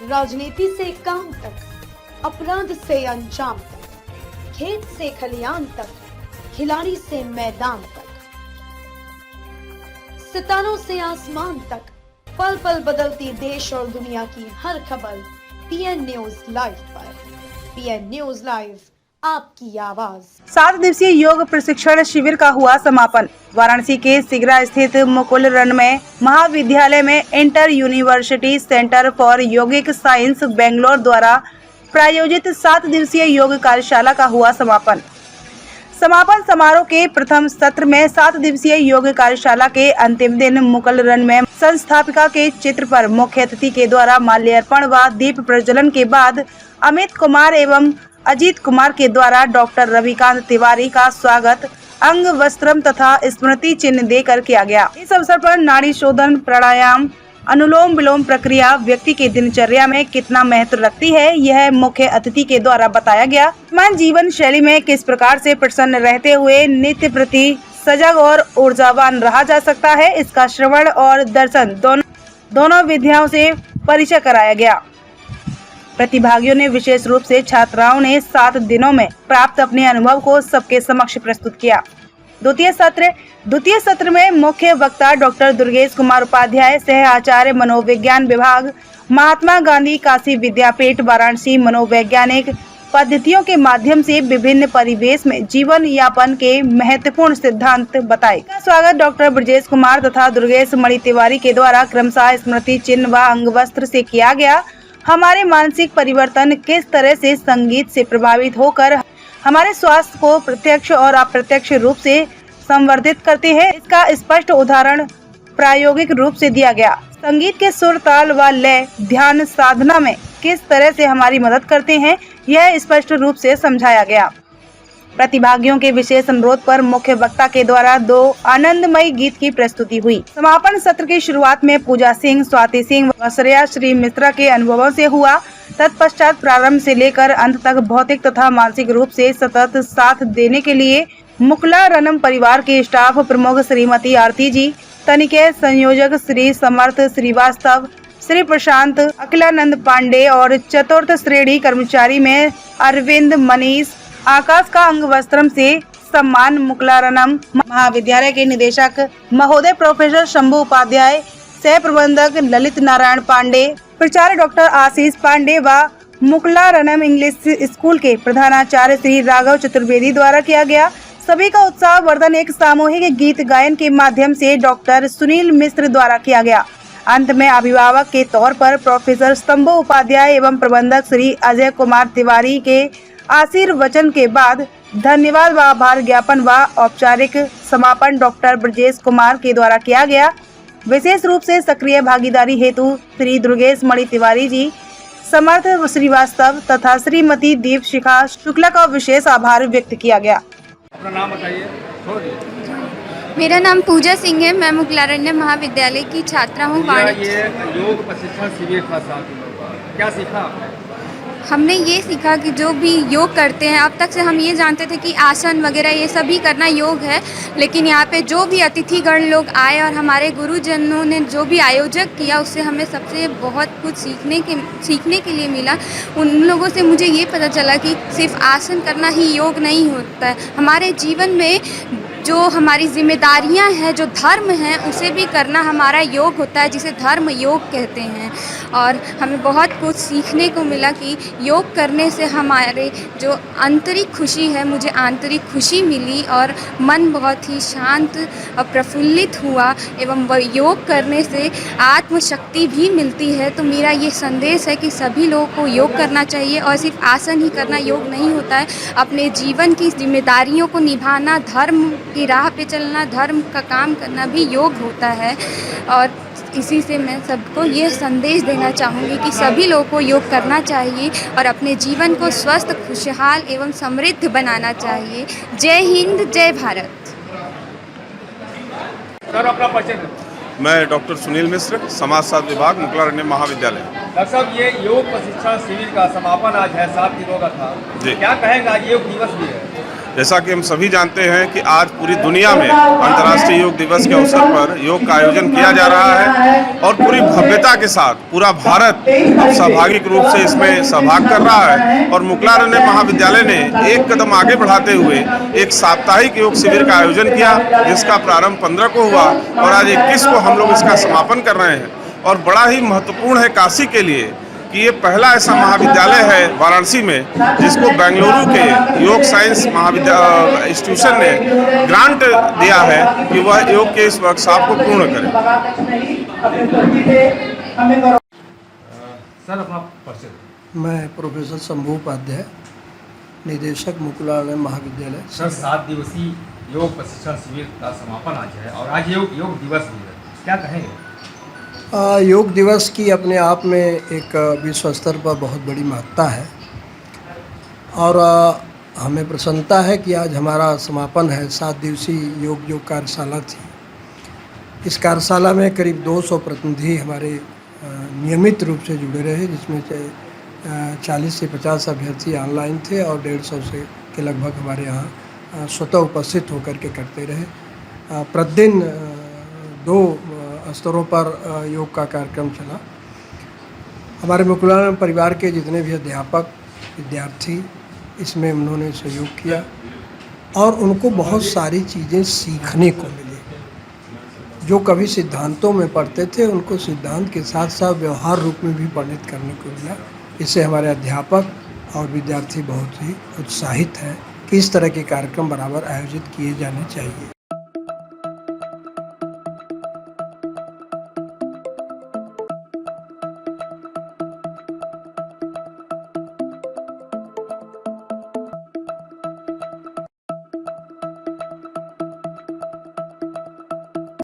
राजनीति से काम तक, अपराध से अंजाम तक, खेत से खलियान तक, खिलाड़ी से मैदान तक, सितारों से आसमान तक, पल पल बदलती देश और दुनिया की हर खबर पीएन न्यूज लाइव पर। पीएन न्यूज लाइव, आपकी आवाज। 7 दिवसीय योग प्रशिक्षण शिविर का हुआ समापन। वाराणसी के सिगरा स्थित मुकुल रन में महाविद्यालय में inter university centre for yogic science Bangalore द्वारा प्रायोजित 7 दिवसीय योग कार्यशाला का हुआ समापन। समापन समारोह के प्रथम सत्र में 7 दिवसीय योग कार्यशाला के अंतिम दिन मुकुल रन में संस्थापिका के चित्र पर मुख्य अतिथि के द्वारा माल्यार्पण व दीप प्रज्वलन के बाद अमित कुमार एवं अजीत कुमार के द्वारा डॉक्टर रविकांत तिवारी का स्वागत अंग वस्त्रम तथा स्मृति चिन्ह देकर किया गया। इस अवसर पर नाड़ी शोधन, प्राणायाम, अनुलोम विलोम प्रक्रिया व्यक्ति की दिनचर्या में कितना महत्व रखती है, यह मुख्य अतिथि के द्वारा बताया गया। वर्तमान जीवन शैली में किस प्रकार से प्रसन्न रहते हुए नित्य प्रति सजग और ऊर्जावान रहा जा सकता है, इसका श्रवण और दर्शन दोनों विधियों से परिचय कराया गया। प्रतिभागियों ने विशेष रूप से छात्राओं ने 7 दिनों में प्राप्त अपने अनुभव को सबके समक्ष प्रस्तुत किया। द्वितीय सत्र में मुख्य वक्ता डॉक्टर दुर्गेश कुमार उपाध्याय, सह आचार्य मनोविज्ञान विभाग, महात्मा गांधी काशी विद्यापीठ वाराणसी, मनोवैज्ञानिक पद्धतियों के माध्यम से विभिन्न परिवेश में जीवन यापन के महत्वपूर्ण सिद्धांत बताए। स्वागत डॉक्टर ब्रजेश कुमार तथा दुर्गेश मणि तिवारी के द्वारा क्रमशः स्मृति चिन्ह व अंगवस्त्र से किया गया। हमारे मानसिक परिवर्तन किस तरह से संगीत से प्रभावित होकर हमारे स्वास्थ्य को प्रत्यक्ष और अप्रत्यक्ष रूप से संवर्धित करते हैं, इसका स्पष्ट उदाहरण प्रायोगिक रूप से दिया गया। संगीत के सुर, ताल व लय ध्यान साधना में किस तरह से हमारी मदद करते हैं, यह स्पष्ट रूप से समझाया गया। प्रतिभागियों के विशेष अनुरोध पर मुख्य वक्ता के द्वारा 2 आनंदमयी गीत की प्रस्तुति हुई। समापन सत्र की शुरुआत में पूजा सिंह, स्वाति सिंह व श्रेया श्री मिश्रा के अनुभवों से हुआ। तत्पश्चात प्रारंभ से लेकर अंत तक भौतिक तथा मानसिक रूप से सतत साथ देने के लिए मुकुला रनम परिवार के स्टाफ प्रमुख श्रीमती आरती जी, तनिके संयोजक श्री समर्थ श्रीवास्तव, श्री प्रशांत, अखिलानंद पांडे और चतुर्थ श्रेणी कर्मचारी में अरविंद, मनीष, आकाश का अंग वस्त्रम से सम्मान। मुकुलारनम महाविद्यालय के निदेशक महोदय प्रोफेसर शंभू उपाध्याय, सह प्रबंधक ललित नारायण पांडे, प्राचार्य डॉक्टर आशीष पांडे व मुकुलारनम इंग्लिश स्कूल के प्रधानाचार्य श्री राघव चतुर्वेदी द्वारा किया गया। सभी का उत्साह वर्धन एक सामूहिक गीत गायन के माध्यम से डॉक्टर सुनील मिश्र द्वारा किया गया। अंत में अभिभावक के तौर पर प्रोफेसर शंभू उपाध्याय एवं प्रबंधक श्री अजय कुमार तिवारी के आशीर्वचन के बाद धन्यवाद व आभार ज्ञापन व औपचारिक समापन डॉक्टर ब्रजेश कुमार के द्वारा किया गया। विशेष रूप से सक्रिय भागीदारी हेतु श्री दुर्गेश मणि तिवारी जी, समर्थ श्रीवास्तव तथा श्रीमती दीपशिखा शुक्ला का विशेष आभार व्यक्त किया गया। अपना नाम बताइए। मेरा नाम पूजा सिंह है। मैं मुकुलारण्य महाविद्यालय की छात्रा हूँ। ये योग प्रशिक्षण शिविर था, क्या सीखा आपने? हमने ये सीखा कि जो भी योग करते हैं, अब तक से हम ये जानते थे कि आसन वगैरह ये सभी करना योग है, लेकिन यहाँ पे जो भी अतिथिगण लोग आए और हमारे गुरुजनों ने जो भी आयोजक किया, उससे हमें सबसे बहुत कुछ सीखने के लिए मिला। उन लोगों से मुझे ये पता चला कि सिर्फ आसन करना ही योग नहीं होता है। हमारे जीवन में जो हमारी जिम्मेदारियां हैं, जो धर्म हैं, उसे भी करना हमारा योग होता है, जिसे धर्म योग कहते हैं। और हमें बहुत कुछ सीखने को मिला कि योग करने से हमारे जो आंतरिक खुशी है, मुझे आंतरिक खुशी मिली और मन बहुत ही शांत और प्रफुल्लित हुआ। एवं वह योग करने से आत्मशक्ति भी मिलती है। तो मेरा ये संदेश है कि सभी लोगों को योग करना चाहिए और सिर्फ आसन ही करना योग नहीं होता है। अपने जीवन की जिम्मेदारियों को निभाना, धर्म की राह पे चलना, धर्म का काम करना भी योग होता है। और इसी से मैं सबको ये संदेश देना चाहूँगी कि सभी लोगों को योग करना चाहिए और अपने जीवन को स्वस्थ, खुशहाल एवं समृद्ध बनाना चाहिए। जय हिंद, जय भारत। सर, अपना परिचय। मैं डॉक्टर सुनील मिश्र, समाजशास्त्र विभाग, मुकुलारण्य महाविद्यालय। डॉक्टर साहब, ये योग प्रशिक्षण शिविर का समापन आज है, 7 दिनों का था। क्या कहेंगे, आज योग दिवस भी है? जैसा कि हम सभी जानते हैं कि आज पूरी दुनिया में अंतर्राष्ट्रीय योग दिवस के अवसर पर योग का आयोजन किया जा रहा है और पूरी भव्यता के साथ पूरा भारत अब स्वाभाविक रूप से इसमें सहभाग कर रहा है। और मुकलारण्य महाविद्यालय ने एक कदम आगे बढ़ाते हुए एक साप्ताहिक योग शिविर का आयोजन किया, जिसका प्रारंभ 15 को हुआ और आज 21 को हम लोग इसका समापन कर रहे हैं। और बड़ा ही महत्वपूर्ण है काशी के लिए कि ये पहला ऐसा महाविद्यालय है वाराणसी में जिसको बेंगलुरु के योग साइंस महाविद्यालय इंस्टीट्यूशन ने ग्रांट दिया है कि वह योग के इस वर्कशॉप को पूर्ण करें। सर अपना परिचय। मैं प्रोफेसर शंभू उपाध्याय, निदेशक मुकुलानंद महाविद्यालय। सर 7 दिवसीय योग प्रशिक्षण शिविर का समापन आज है और आज योग दिवस भी है, क्या कहेंगे? योग दिवस की अपने आप में एक विश्व स्तर पर बहुत बड़ी महत्ता है और हमें प्रसन्नता है कि आज हमारा समापन है। 7 दिवसीय योग कार्यशाला थी। इस कार्यशाला में करीब 200 प्रतिनिधि हमारे नियमित रूप से जुड़े रहे, जिसमें से 40 से 50 अभ्यर्थी ऑनलाइन थे और 150 से के लगभग हमारे यहाँ स्वतः उपस्थित होकर के करते रहे। प्रतिदिन 2 स्तरों पर योग का कार्यक्रम चला। हमारे मुकुलानंद परिवार के जितने भी अध्यापक विद्यार्थी इसमें उन्होंने सहयोग किया और उनको बहुत सारी चीज़ें सीखने को मिली। जो कभी सिद्धांतों में पढ़ते थे उनको सिद्धांत के साथ साथ व्यवहार रूप में भी वर्णित करने को मिला। इससे हमारे अध्यापक और विद्यार्थी बहुत ही उत्साहित हैं कि इस तरह के कार्यक्रम बराबर आयोजित किए जाने चाहिए।